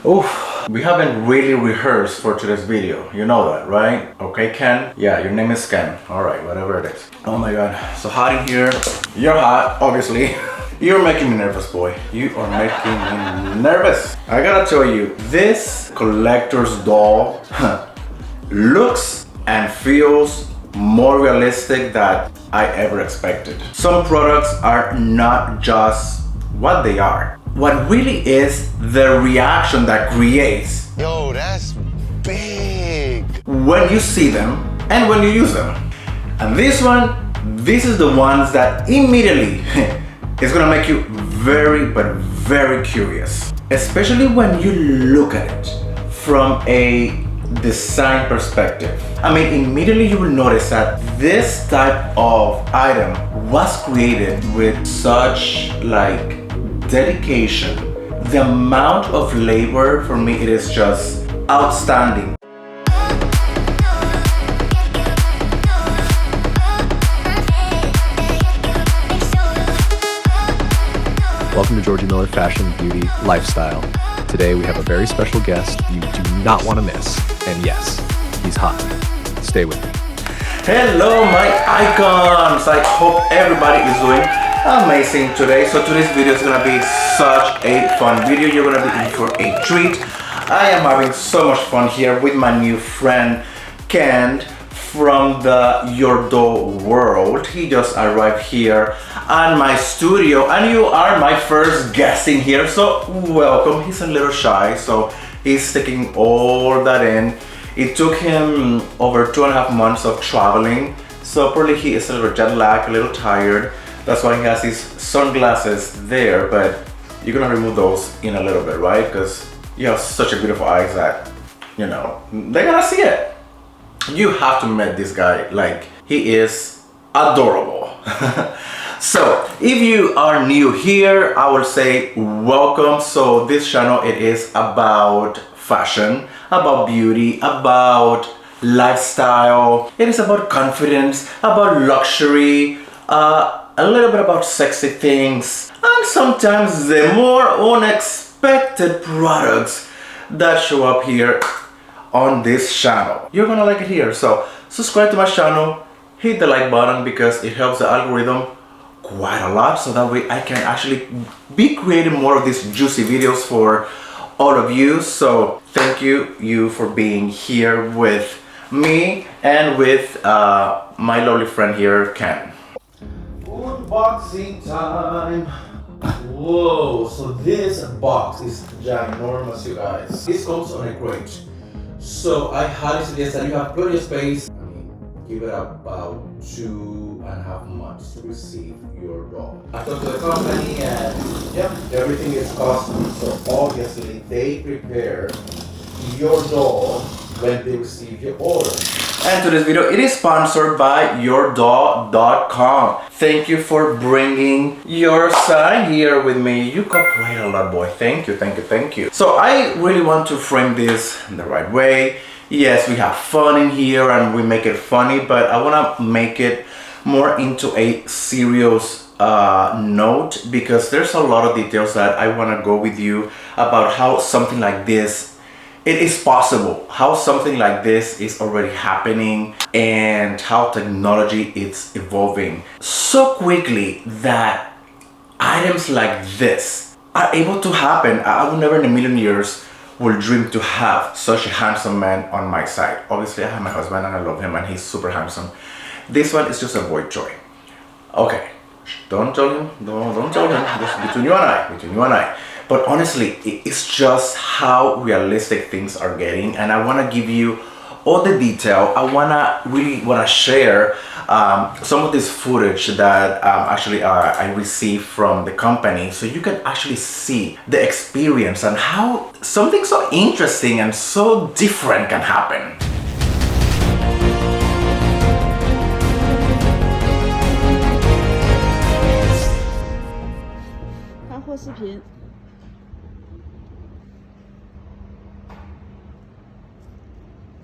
Oof, we haven't really rehearsed for today's video. You know that, right? Okay, Ken? Yeah, your name is Ken. All right, whatever it is. Oh my God, so hot in here. You're hot, obviously. You're making me nervous, boy. You are making me nervous. I gotta tell you, this collector's doll looks and feels more realistic than I ever expected. Some products are not just what they are. What really is the reaction that creates. Yo, that's big. When you see them and when you use them. And this is the ones that immediately is gonna make you very curious. Especially when you look at it from a design perspective. I mean, immediately you will notice that this type of item was created with such like dedication. The amount of labor, for me, it is just outstanding. Welcome to Georgie Miller Fashion, Beauty, Lifestyle. Today we have a very special guest you do not want to miss. And yes, he's hot. Stay with me. Hello my icons! I hope everybody is doing amazing today. So today's video is gonna be such a fun video. You're gonna be in for a treat. I am having so much fun here with my new friend Ken from the YourDoll world. He just arrived here at my studio and you are my first guest in here, so welcome. He's a little shy, so he's taking all that in. It took him over 2.5 months of traveling, so probably he is a little jet lagged, a little tired. That's why he has his sunglasses there, but you're gonna remove those in a little bit, right? Because you have such a beautiful eyes that, you know, they're gonna see it. You have to meet this guy. Like, he is adorable. So if you are new here, I will say welcome. So this channel, it is about fashion, about beauty, about lifestyle. It is about confidence, about luxury, a little bit about sexy things, and sometimes the more unexpected products that show up here on this channel. You're gonna like it here. So subscribe to my channel, hit the like button because it helps the algorithm quite a lot, so that way I can actually be creating more of these juicy videos for all of you. So thank you for being here with me and with my lovely friend here, Ken. Unboxing time. Whoa, so this box is ginormous, you guys. This comes on a crate. So I highly suggest that you have plenty of space. I mean, give it about 2.5 months to receive your doll. I talked to the company and yep, everything is custom. So obviously they prepare your doll when they receive your order. And today's video, it is sponsored by YourDoll.com. Thank you for bringing your son here with me. You cooperate a lot, boy. Thank you. So I really want to frame this in the right way. Yes, we have fun in here and we make it funny, but I want to make it more into a serious note, because there's a lot of details that I want to go with you about how something like this, it is possible, how something like this is already happening, and how technology is evolving so quickly that items like this are able to happen. I would never in a million years will dream to have such a handsome man on my side. Obviously I have my husband and I love him and he's super handsome. This one is just a boy toy. Okay, don't tell him, don't tell him, this is between you and I. But honestly, it's just how realistic things are getting, and I want to give you all the detail. I really want to share some of this footage that I received from the company, so you can actually see the experience and how something so interesting and so different can happen.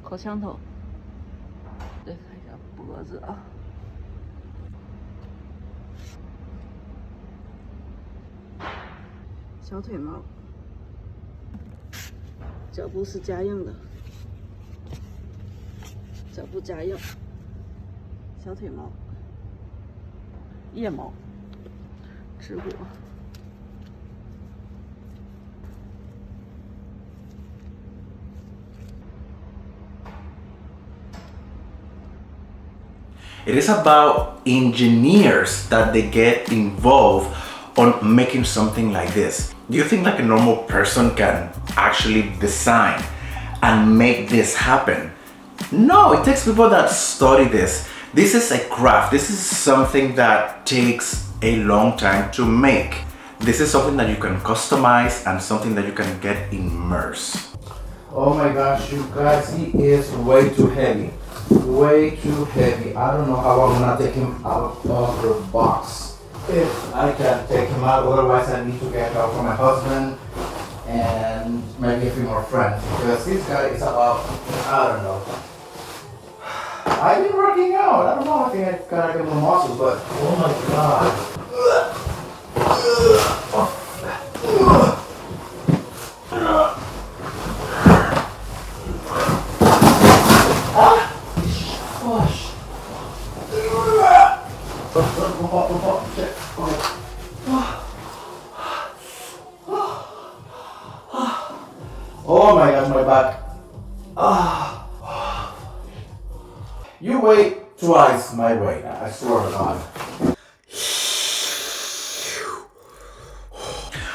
𝐼枪头，再看一下脖子啊，小腿毛，脚部是夹硬的，脚部夹硬，小腿毛、腋毛、指骨。It is about engineers that they get involved on making something like this. Do you think like a normal person can actually design and make this happen? No, it takes people that study this. This is a craft. This is something that takes a long time to make. This is something that you can customize and something that you can get immersed. Oh my gosh, you guys, he is way too heavy. Way too heavy. I don't know how I'm gonna take him out of the box. If I can take him out, otherwise I need to get help from my husband and maybe a few more friends. Because this guy is about, I don't know. I've been working out. I don't know, I think I gotta get more muscles, but oh my god. Oh my gosh, my back. You weigh twice my weight, I swear to God.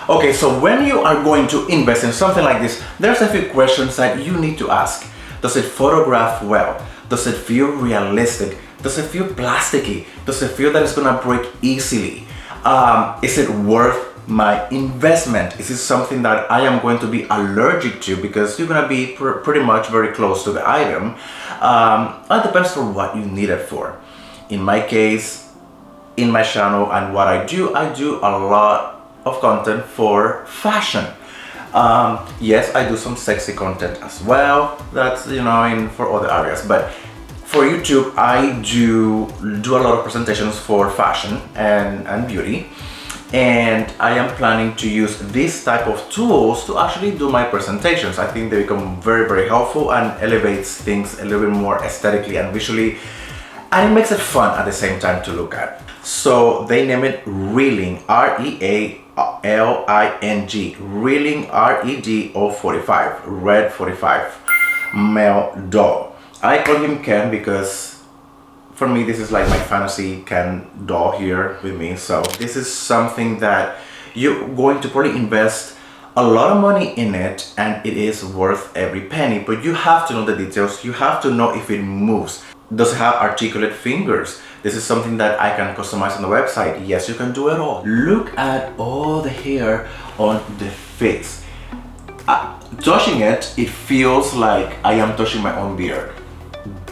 Okay, so when you are going to invest in something like this, there's a few questions that you need to ask. Does it photograph well? Does it feel realistic? Does it feel plasticky? Does it feel that it's gonna break easily? Is it worth my investment? Is this something that I am going to be allergic to because you're gonna be pretty much very close to the item? It depends for what you need it for. In my case, in my channel and what I do a lot of content for fashion. Yes, I do some sexy content as well. That's, you know, for other areas, but for YouTube, I do a lot of presentations for fashion and beauty. And I am planning to use this type of tools to actually do my presentations. I think they become very, very helpful and elevates things a little bit more aesthetically and visually. And it makes it fun at the same time to look at. So they name it Reeling, REALING, Reeling RED045, Red 45, male doll. I call him Ken because for me this is like my fantasy Ken doll here with me. So this is something that you're going to probably invest a lot of money in it, and it is worth every penny, but you have to know the details. You have to know if it moves. Does it have articulate fingers? This is something that I can customize on the website. Yes, you can do it all. Look at all the hair on the face. Touching it, it feels like I am touching my own beard.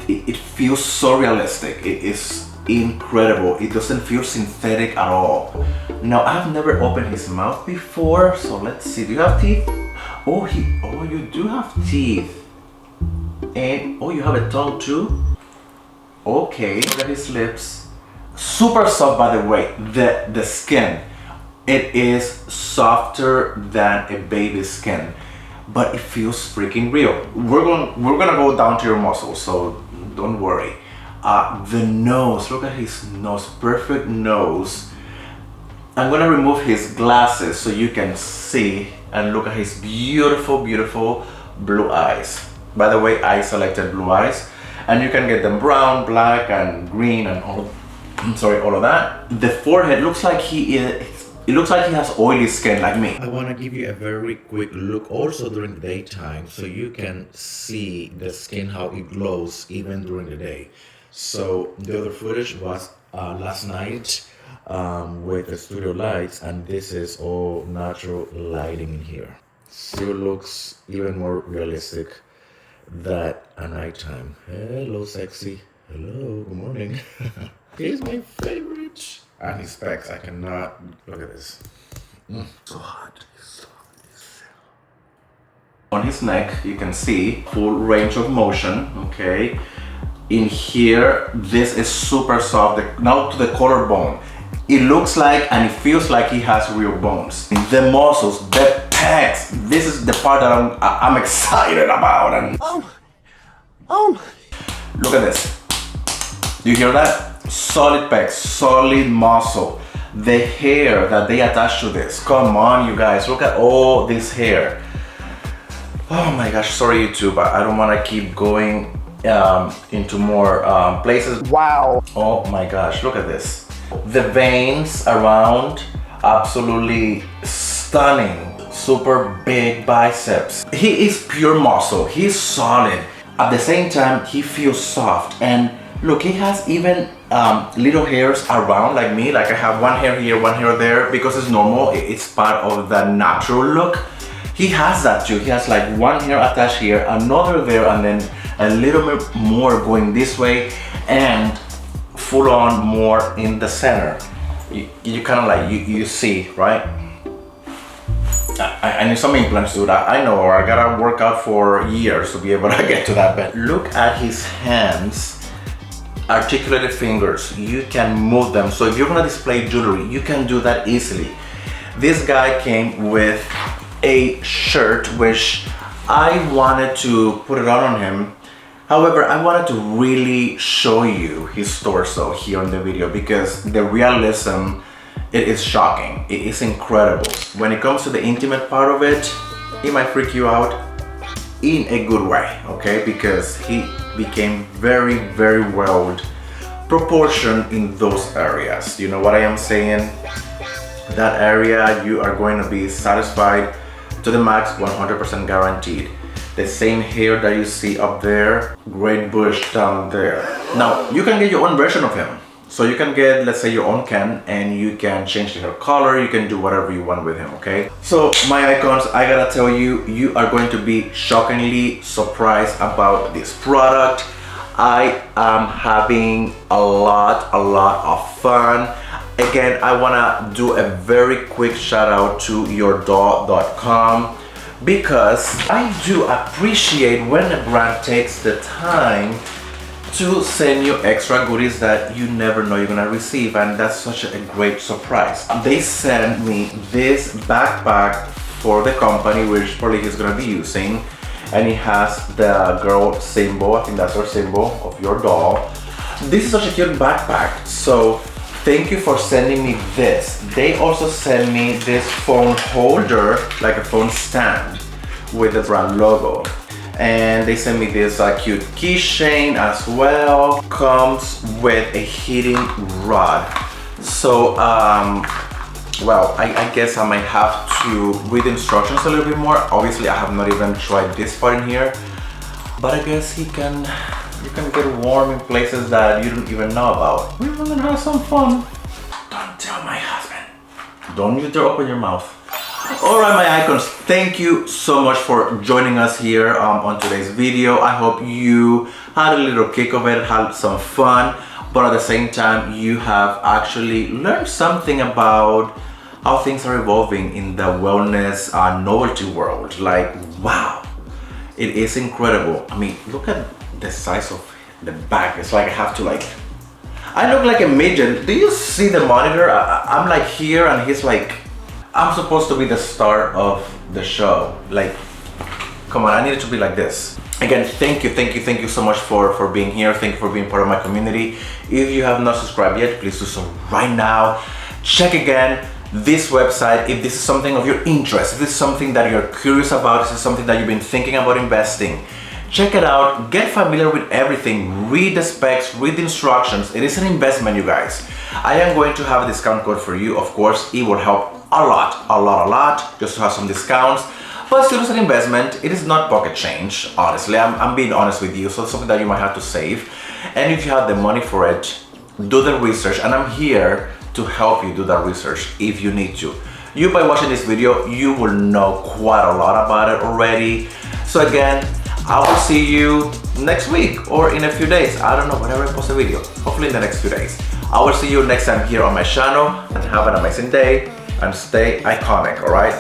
It feels so realistic. It is incredible. It doesn't feel synthetic at all. Now, I've never opened his mouth before, so let's see. Do you have teeth? Oh, you do have teeth. And oh, you have a tongue too? Okay, look at his lips. Super soft, by the way. The skin, it is softer than a baby's skin, but it feels freaking real. We're gonna go down to your muscles, so don't worry. The nose, look at his nose, perfect nose. I'm gonna remove his glasses so you can see and look at his beautiful, beautiful blue eyes. By the way, I selected blue eyes, and you can get them brown, black, and green, and all of that. The forehead looks like it looks like he has oily skin like me. I want to give you a very quick look also during the daytime so you can see the skin, how it glows even during the day. So the other footage was last night with the studio lights, and this is all natural lighting in here. So it looks even more realistic than at nighttime. Hello, sexy. Hello, good morning. He's my favorite. And his specs, I cannot, look at this. So hot. So hot. On his neck, you can see full range of motion, okay? In here, this is super soft. Now to the collarbone. It looks like and it feels like he has real bones. The muscles, the pecs. This is the part that I'm excited about. And look at this. Do you hear that? Solid pecs, solid muscle. The hair that they attach to this. Come on, you guys. Look at all this hair. Oh my gosh, sorry YouTube, I don't want to keep going into more places. Wow. Oh my gosh, look at this. The veins around, absolutely stunning. Super big biceps. He is pure muscle. He's solid. At the same time, he feels soft. And look, he has even little hairs around like me. Like I have one hair here, one hair there, because it's normal. It's part of the natural look. He has that too. He has like one hair attached here, another there, and then a little bit more going this way, and full on more in the center. You kind of like, you see, right? I need some implants, dude. I know, I gotta work out for years to be able to get to that, but look at his hands. Articulated fingers, you can move them. So if you're gonna display jewelry, you can do that easily. This guy came with a shirt which I wanted to put it on him. However, I wanted to really show you his torso here in the video because the realism, it is shocking. It is incredible. When it comes to the intimate part of it, it might freak you out in a good way, okay? Because he became very, very well proportioned in those areas. You know what I am saying? That area, you are going to be satisfied to the max, 100% guaranteed. The same hair that you see up there, great bush down there. Now, you can get your own version of him. So you can get, let's say, your own Ken, and you can change the hair color, you can do whatever you want with him, okay? So, my icons, I gotta tell you, you are going to be shockingly surprised about this product. I am having a lot of fun. Again, I wanna do a very quick shout out to YourDoll.com because I do appreciate when a brand takes the time to send you extra goodies that you never know you're gonna receive, and that's such a great surprise. They sent me this backpack for the company, which probably he's gonna be using, and it has the girl symbol. I think that's her symbol of your doll. This is such a cute backpack, so thank you for sending me this. They also sent me this phone holder, like a phone stand with the brand logo. And they sent me this cute keychain as well. Comes with a heating rod. So, well, I guess I might have to read the instructions a little bit more. Obviously, I have not even tried this part in here. But I guess you can get warm in places that you don't even know about. We're gonna have some fun. Don't tell my husband. Don't you dare open your mouth. Alright, my icons, thank you so much for joining us here on today's video. I hope you had a little kick of it, had some fun, but at the same time you have actually learned something about how things are evolving in the wellness novelty world. Like, wow, it is incredible. I mean, look at the size of the back. It's like I have to like, I look like a midget. Do you see the monitor? I'm like here and he's like, I'm supposed to be the star of the show. Like, come on, I need it to be like this. Again, thank you so much for being here. Thank you for being part of my community. If you have not subscribed yet, please do so right now. Check again this website if this is something of your interest, if this is something that you're curious about, if this is something that you've been thinking about investing. Check it out, get familiar with everything, read the specs, read the instructions. It is an investment, you guys. I am going to have a discount code for you. Of course, it will help a lot, just to have some discounts. But still, it's an investment. It is not pocket change, honestly. I'm being honest with you, so it's something that you might have to save. And if you have the money for it, do the research, and I'm here to help you do that research if you need to. You, by watching this video, you will know quite a lot about it already. So again, I will see you next week or in a few days. I don't know, whenever I post a video. Hopefully in the next few days. I will see you next time here on my channel, and have an amazing day and stay iconic, alright?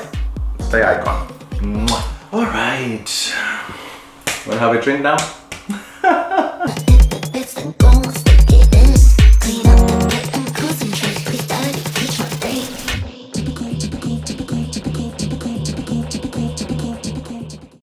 Stay icon. Alright. Wanna have a drink now?